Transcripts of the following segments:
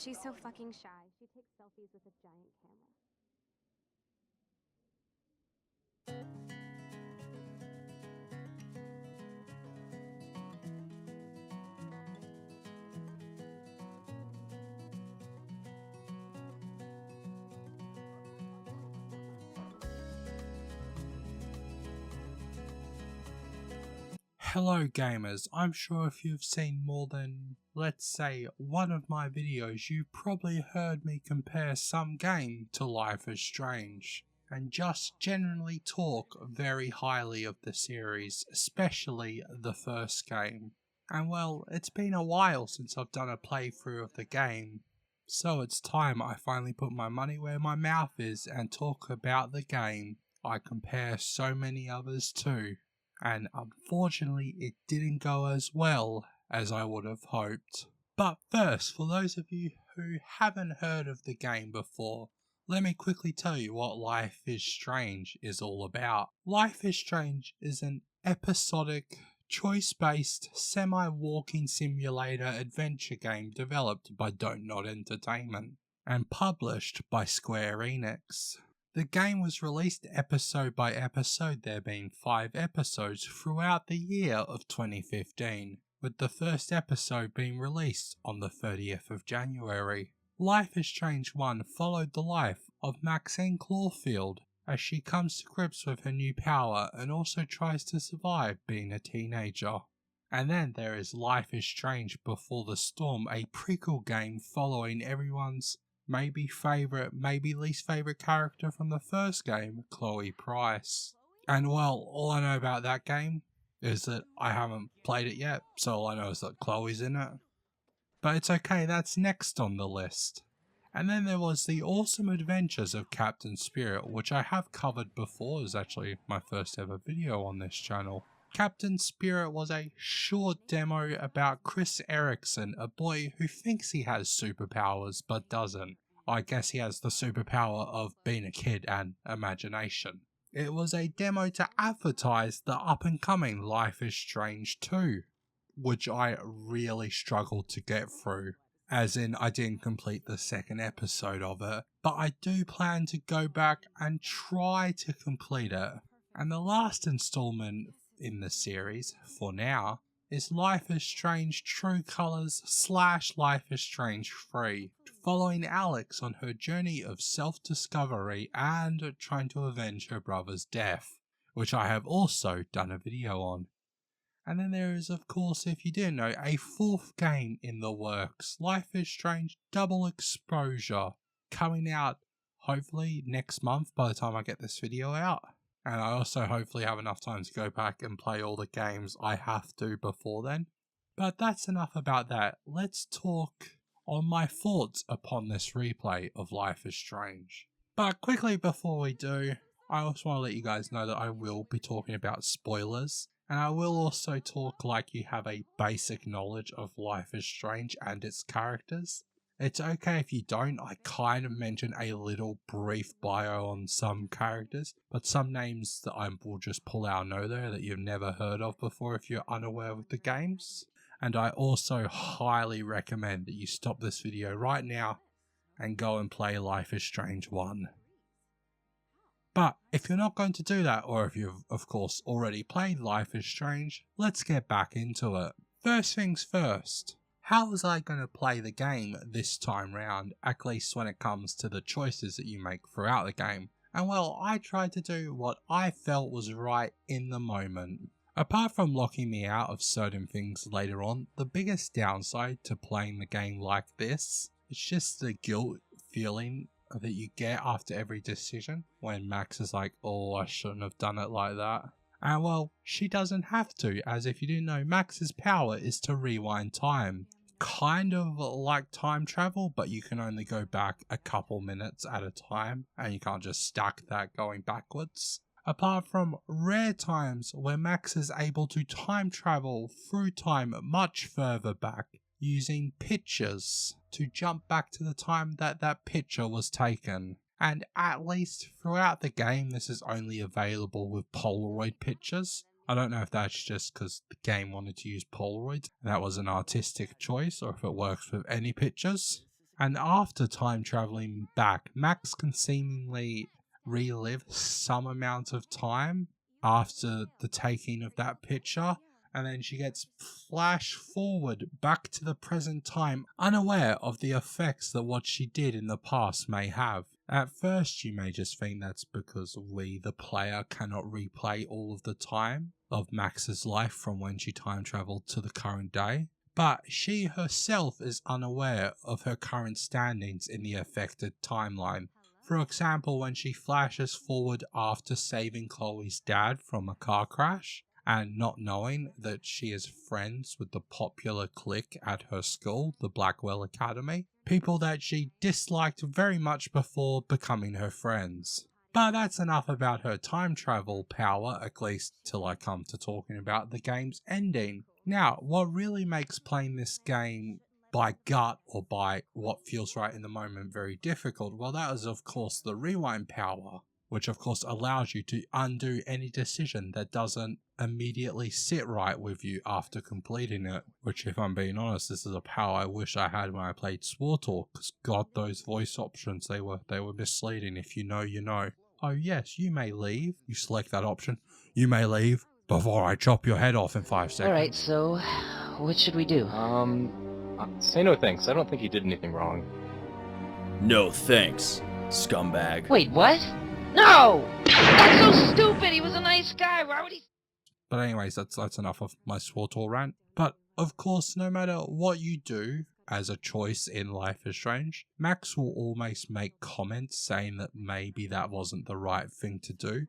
She's so fucking shy. She takes selfies with a giant camera. Hello gamers, I'm sure if you've seen more than, let's say, one of my videos, you probably heard me compare some game to Life is Strange, and just generally talk very highly of the series, especially the first game. And well, it's been a while since I've done a playthrough of the game, so it's time I finally put my money where my mouth is and talk about the game I compare so many others to. And unfortunately it didn't go as well as I would have hoped. But first, for those of you who haven't heard of the game before, let me quickly tell you what Life is Strange is all about. Life is Strange is an episodic, choice-based, semi-walking simulator adventure game developed by Don't Nod Entertainment and published by Square Enix. The game was released episode by episode, there being 5 episodes throughout the year of 2015, with the first episode being released on the 30th of January. Life is Strange 1 followed the life of Maxine Clawfield as she comes to grips with her new power and also tries to survive being a teenager. And then there is Life is Strange Before the Storm, a prequel game following everyone's maybe favourite, maybe least favourite character from the first game, Chloe Price. And well, all I know about that game is that I haven't played it yet, so all I know is that Chloe's in it. But it's okay, that's next on the list. And then there was The Awesome Adventures of Captain Spirit, which I have covered before. It was actually my first ever video on this channel. Captain Spirit was a short demo about Chris Erickson, a boy who thinks he has superpowers but doesn't. I guess he has the superpower of being a kid and imagination. It was a demo to advertise the up-and-coming Life is Strange 2, which I really struggled to get through. As in, I didn't complete the second episode of it, but I do plan to go back and try to complete it. And the last installment in the series, for now, is Life is Strange True Colors / Life is Strange 3, following Alex on her journey of self-discovery and trying to avenge her brother's death, which I have also done a video on. And then there is, of course, if you didn't know, a 4th game in the works, Life is Strange Double Exposure, coming out hopefully next month by the time I get this video out. And I also hopefully have enough time to go back and play all the games I have to before then. But that's enough about that. Let's talk on my thoughts upon this replay of Life is Strange. But quickly before we do, I also want to let you guys know that I will be talking about spoilers. And I will also talk like you have a basic knowledge of Life is Strange and its characters. It's okay if you don't, I kind of mention a little brief bio on some characters, but some names that I will just pull out no there that you've never heard of before if you're unaware of the games. And I also highly recommend that you stop this video right now and go and play Life is Strange 1. But if you're not going to do that, or if you've of course already played Life is Strange, let's get back into it. First things first. How was I going to play the game this time round, at least when it comes to the choices that you make throughout the game? And well, I tried to do what I felt was right in the moment. Apart from locking me out of certain things later on, the biggest downside to playing the game like this is just the guilt feeling that you get after every decision when Max is like, oh, I shouldn't have done it like that. And well, she doesn't have to, as if you didn't know, Max's power is to rewind time. Kind of like time travel, but you can only go back a couple minutes at a time, and you can't just stack that going backwards. Apart from rare times where Max is able to time travel through time much further back, using pictures to jump back to the time that that picture was taken. And at least throughout the game, this is only available with Polaroid pictures. I don't know if that's just because the game wanted to use Polaroid and that was an artistic choice, or if it works with any pictures. And after time traveling back, Max can seemingly relive some amount of time after the taking of that picture, and then she gets flash forward back to the present time, unaware of the effects that what she did in the past may have. At first, you may just think that's because we, the player, cannot replay all of the time of Max's life from when she time traveled to the current day. But she herself is unaware of her current standings in the affected timeline. For example, when she flashes forward after saving Chloe's dad from a car crash, and not knowing that she is friends with the popular clique at her school, the Blackwell Academy, people that she disliked very much before becoming her friends. But that's enough about her time travel power, at least till I come to talking about the game's ending. Now, what really makes playing this game by gut or by what feels right in the moment very difficult, well, that is of course the rewind power, which of course allows you to undo any decision that doesn't immediately sit right with you after completing it. Which, if I'm being honest, this is a power I wish I had when I played SWTOR, because god, those voice options, they were misleading. If you know, you know. Oh yes, you may leave. You select that option. You may leave before I chop your head off in 5 seconds. Alright, so what should we do? Say no thanks. I don't think he did anything wrong. No thanks, scumbag. Wait, what? No! That's so stupid! He was a nice guy, why would he... But anyways, that's enough of my SWTOR rant. But of course, no matter what you do as a choice in Life is Strange, Max will always make comments saying that maybe that wasn't the right thing to do,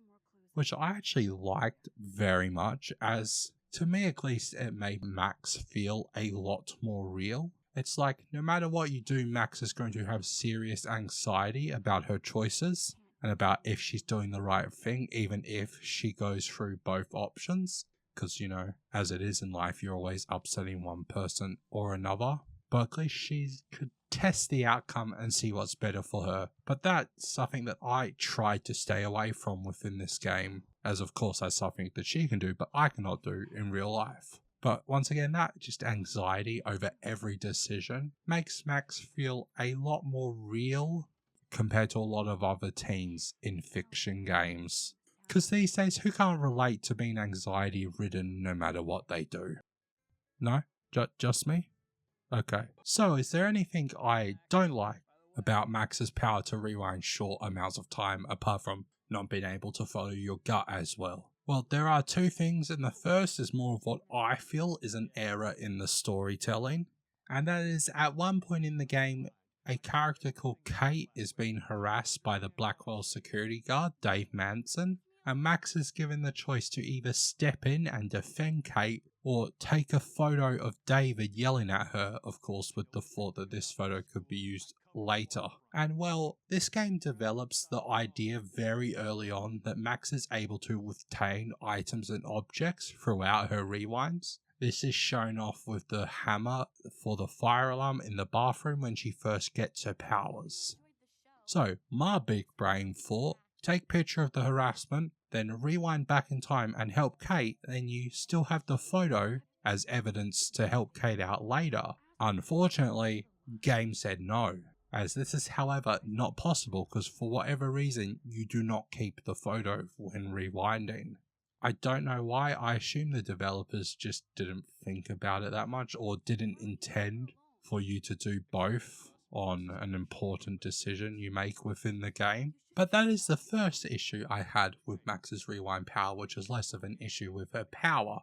which I actually liked very much, as to me at least it made Max feel a lot more real. It's like no matter what you do, Max is going to have serious anxiety about her choices and about if she's doing the right thing, even if she goes through both options. Because, you know, as it is in life, you're always upsetting one person or another. But at least she could test the outcome and see what's better for her. But that's something that I tried to stay away from within this game, as of course that's something that she can do, but I cannot do in real life. But once again, that just anxiety over every decision makes Max feel a lot more real compared to a lot of other teens in fiction games. Because these days, who can't relate to being anxiety ridden no matter what they do? No? Just me? Okay. So is there anything I don't like about Max's power to rewind short amounts of time apart from not being able to follow your gut as well? Well, there are two things, and the first is more of what I feel is an error in the storytelling. And that is, at one point in the game, a character called Kate is being harassed by the Blackwell security guard, Dave Manson, and Max is given the choice to either step in and defend Kate or take a photo of David yelling at her, of course with the thought that this photo could be used later. And well, this game develops the idea very early on that Max is able to retain items and objects throughout her rewinds. This is shown off with the hammer for the fire alarm in the bathroom when she first gets her powers. So, my big brain thought, take picture of the harassment, then rewind back in time and help Kate, then you still have the photo as evidence to help Kate out later. Unfortunately, game said no, as this is however not possible because for whatever reason you do not keep the photo when rewinding. I don't know why. I assume the developers just didn't think about it that much or didn't intend for you to do both on an important decision you make within the game. But that is the first issue I had with Max's rewind power, which is less of an issue with her power.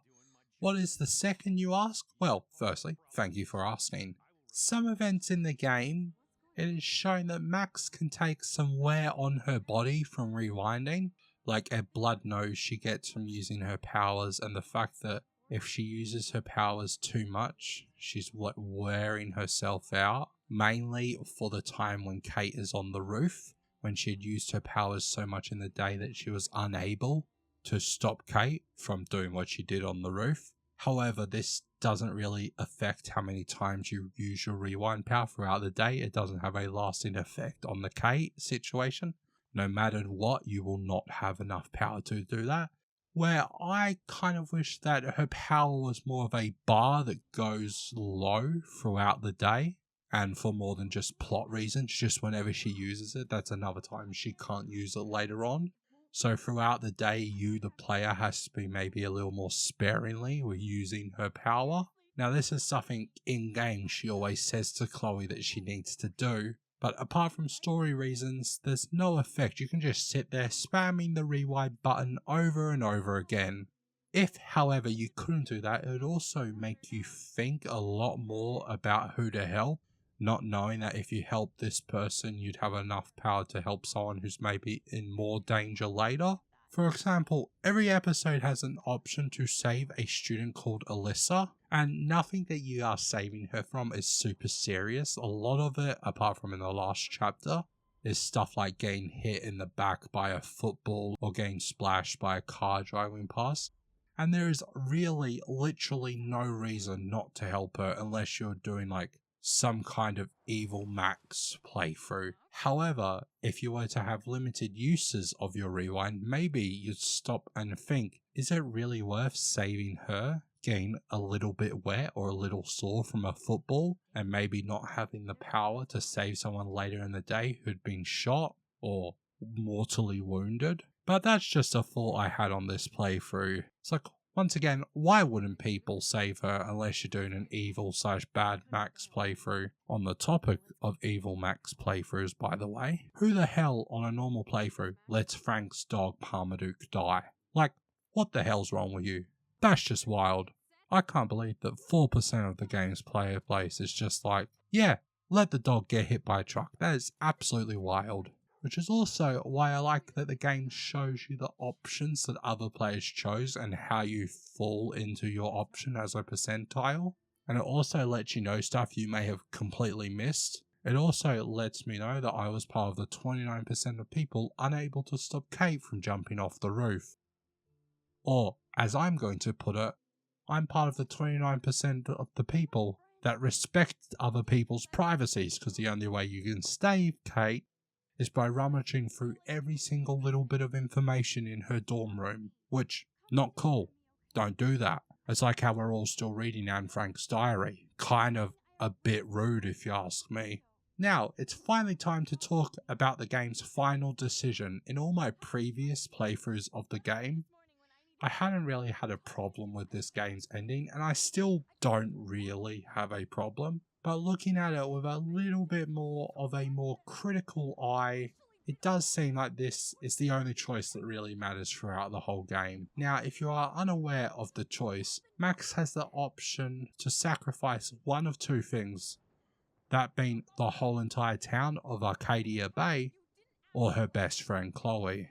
What is the second, you ask? Well, firstly, thank you for asking. Some events in the game, it is shown that Max can take some wear on her body from rewinding, like a blood nose she gets from using her powers, and the fact that if she uses her powers too much, she's wearing herself out, mainly for the time when Kate is on the roof, when she had used her powers so much in the day that she was unable to stop Kate from doing what she did on the roof. However, this doesn't really affect how many times you use your rewind power throughout the day. It doesn't have a lasting effect on the Kate situation. No matter what, you will not have enough power to do that. Where I kind of wish that her power was more of a bar that goes low throughout the day, and for more than just plot reasons, just whenever she uses it, that's another time she can't use it later on. So throughout the day, you, the player, has to be maybe a little more sparingly with using her power. Now this is something in-game she always says to Chloe that she needs to do, but apart from story reasons, there's no effect. You can just sit there spamming the rewind button over and over again. If, however, you couldn't do that, it would also make you think a lot more about who to help, not knowing that if you help this person, you'd have enough power to help someone who's maybe in more danger later. For example, every episode has an option to save a student called Alyssa, and nothing that you are saving her from is super serious. A lot of it, apart from in the last chapter, is stuff like getting hit in the back by a football or getting splashed by a car driving past. And there is really literally no reason not to help her unless you're doing like some kind of Evil Max playthrough. However, if you were to have limited uses of your rewind, maybe you'd stop and think, is it really worth saving her getting a little bit wet or a little sore from a football and maybe not having the power to save someone later in the day who'd been shot or mortally wounded? But that's just a thought I had on this playthrough. It's like, once again, why wouldn't people save her unless you're doing an evil/bad Max playthrough? On the topic of evil Max playthroughs, by the way, who the hell on a normal playthrough lets Frank's dog Parmaduke die? Like, what the hell's wrong with you? That's just wild. I can't believe that 4% of the game's player base is just like, yeah, let the dog get hit by a truck. That is absolutely wild. Which is also why I like that the game shows you the options that other players chose and how you fall into your option as a percentile. And it also lets you know stuff you may have completely missed. It also lets me know that I was part of the 29% of people unable to stop Kate from jumping off the roof. Or, as I'm going to put it, I'm part of the 29% of the people that respect other people's privacies, because the only way you can save Kate is by rummaging through every single little bit of information in her dorm room, which, not cool. Don't do that. It's like how we're all still reading Anne Frank's diary. Kind of a bit rude if you ask me. Now, it's finally time to talk about the game's final decision. In all my previous playthroughs of the game, I hadn't really had a problem with this game's ending, and I still don't really have a problem. But looking at it with a little bit more of a more critical eye, it does seem like this is the only choice that really matters throughout the whole game. Now, if you are unaware of the choice, Max has the option to sacrifice one of two things. That being the whole entire town of Arcadia Bay, or her best friend Chloe.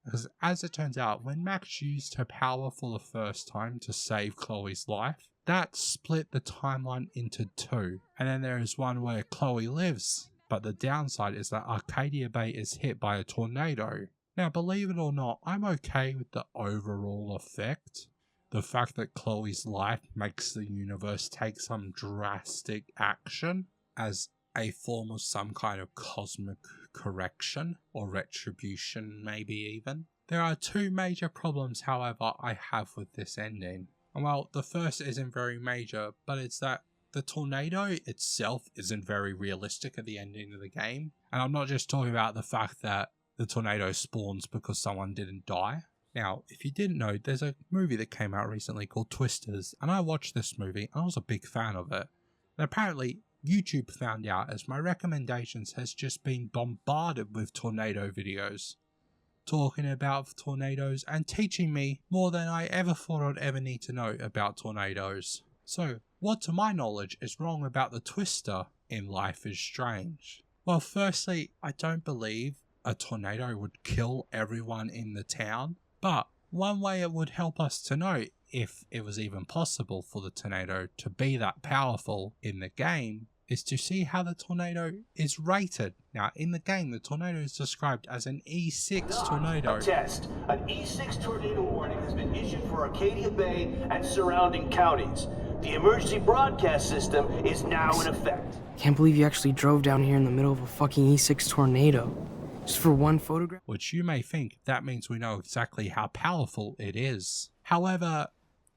Because as it turns out, when Max used her power for the first time to save Chloe's life, that split the timeline into two, and then there is one where Chloe lives, but the downside is that Arcadia Bay is hit by a tornado. Now, believe it or not, I'm okay with the overall effect. The fact that Chloe's life makes the universe take some drastic action as a form of some kind of cosmic correction or retribution, maybe even. There are two major problems, however, I have with this ending. And well, the first isn't very major, but it's that the tornado itself isn't very realistic at the ending of the game. And I'm not just talking about the fact that the tornado spawns because someone didn't die. Now, if you didn't know, there's a movie that came out recently called Twisters, and I watched this movie and I was a big fan of it. And apparently, YouTube found out as my recommendations has just been bombarded with tornado videos, talking about tornadoes and teaching me more than I ever thought I'd ever need to know about tornadoes. So, what to my knowledge is wrong about the twister in Life is Strange? Well, firstly, I don't believe a tornado would kill everyone in the town, but one way it would help us to know if it was even possible for the tornado to be that powerful in the game is to see how the tornado is rated. Now, in the game, the tornado is described as an E6 tornado. Test. An E6 tornado warning has been issued for Arcadia Bay and surrounding counties. The emergency broadcast system is now in effect. Can't believe you actually drove down here in the middle of a fucking E6 tornado. Just for one photograph? Which you may think that means we know exactly how powerful it is. However,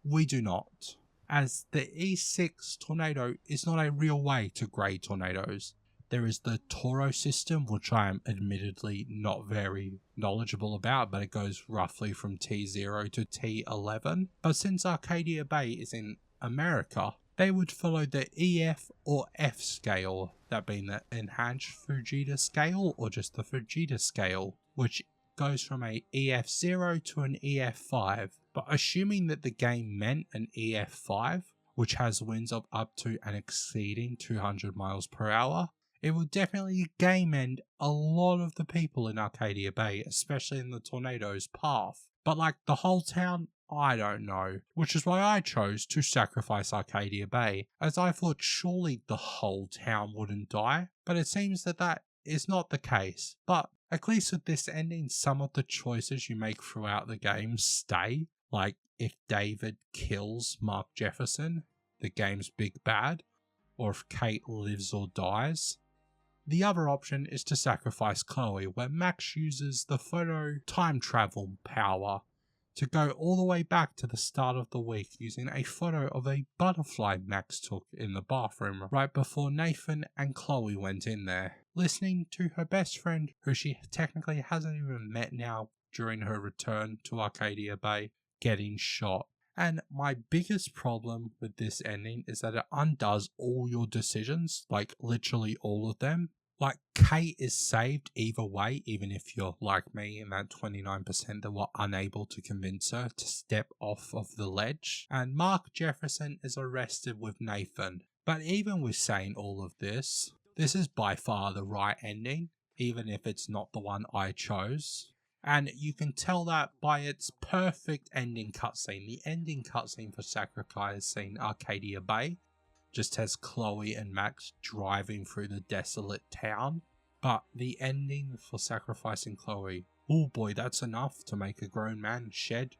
we do not. as the E6 tornado is not a real way to grade tornadoes. There is the Toro system, which I am admittedly not very knowledgeable about, but it goes roughly from T0 to T11. But since Arcadia Bay is in America, they would follow the EF or F scale, that being the Enhanced Fujita scale or just the Fujita scale, which goes from a EF0 to an EF5. But assuming that the game meant an EF5, which has winds of up to and exceeding 200 miles per hour, it would definitely game end a lot of the people in Arcadia Bay, especially in the tornado's path. But like the whole town, I don't know, which is why I chose to sacrifice Arcadia Bay, as I thought surely the whole town wouldn't die, but it seems that that is not the case. But at least with this ending, some of the choices you make throughout the game stay, like if David kills Mark Jefferson, the game's big bad, or if Kate lives or dies. The other option is to sacrifice Chloe, where Max uses the photo time travel power to go all the way back to the start of the week using a photo of a butterfly Max took in the bathroom right before Nathan and Chloe went in there, listening to her best friend, who she technically hasn't even met now during her return to Arcadia Bay, getting shot. And my biggest problem with this ending is that it undoes all your decisions, like literally all of them. Like, Kate is saved either way, even if you're like me in that 29% that were unable to convince her to step off of the ledge. And Mark Jefferson is arrested with Nathan. But even with saying all of this, this is by far the right ending, even if it's not the one I chose. And you can tell that by its perfect ending cutscene. The ending cutscene for Sacrificing Arcadia Bay just has Chloe and Max driving through the desolate town. But the ending for Sacrificing Chloe, oh boy, that's enough to make a grown man shed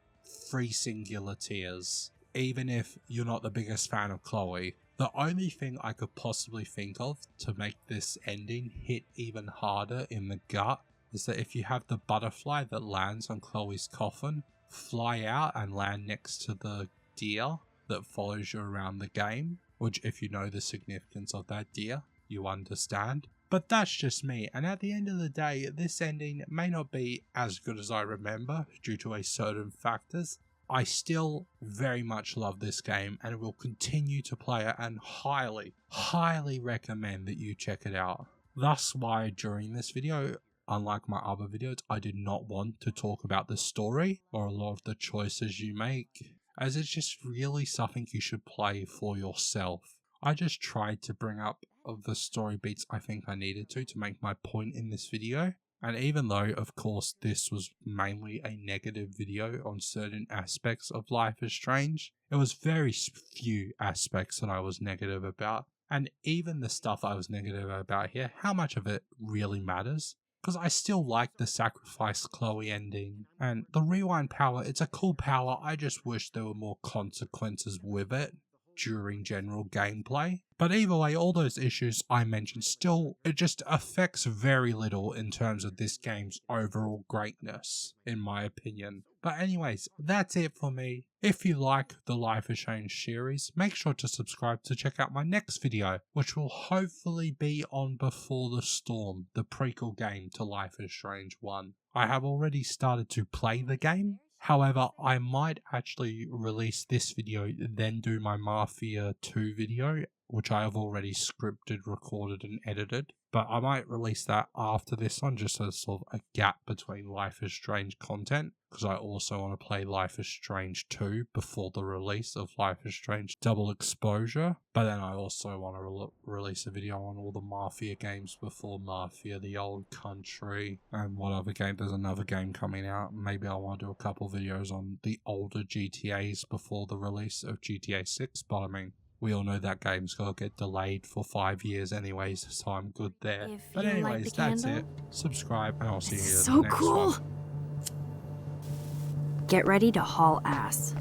3 singular tears. Even if you're not the biggest fan of Chloe, the only thing I could possibly think of to make this ending hit even harder in the gut is that if you have the butterfly that lands on Chloe's coffin fly out and land next to the deer that follows you around the game, which if you know the significance of that deer, you understand. But that's just me, and at the end of the day, this ending may not be as good as I remember due to a certain factors. I still very much love this game and will continue to play it and highly recommend that you check it out. Thus why during this video, unlike my other videos, I did not want to talk about the story or a lot of the choices you make, as it's just really something you should play for yourself. I just tried to bring up the story beats I think I needed to make my point in this video. And even though, of course, this was mainly a negative video on certain aspects of Life is Strange, it was very few aspects that I was negative about. And even the stuff I was negative about here, how much of it really matters? Because I still like the Sacrifice Chloe ending. And the rewind power, it's a cool power, I just wish there were more consequences with it during general gameplay. But either way, all those issues I mentioned still, it just affects very little in terms of this game's overall greatness, in my opinion. But anyways, that's it for me. If you like the Life is Strange series, make sure to subscribe to check out my next video, which will hopefully be on Before the Storm, the prequel game to Life is Strange 1. I have already started to play the game. However, I might actually release this video, then do my Mafia 2 video, which I have already scripted, recorded and edited. But I might release that after this one, just as sort of a gap between Life is Strange content, because I also want to play Life is Strange 2 before the release of Life is Strange Double Exposure. But then I also want to release a video on all the Mafia games before Mafia, The Old Country, and what other game, there's another game coming out. Maybe I want to do a couple videos on the older GTAs before the release of GTA 6, but I mean, we all know that game's gonna get delayed for 5 years anyways, so I'm good there. But anyways, that's it. Subscribe and I'll see you in the next one. Get ready to haul ass.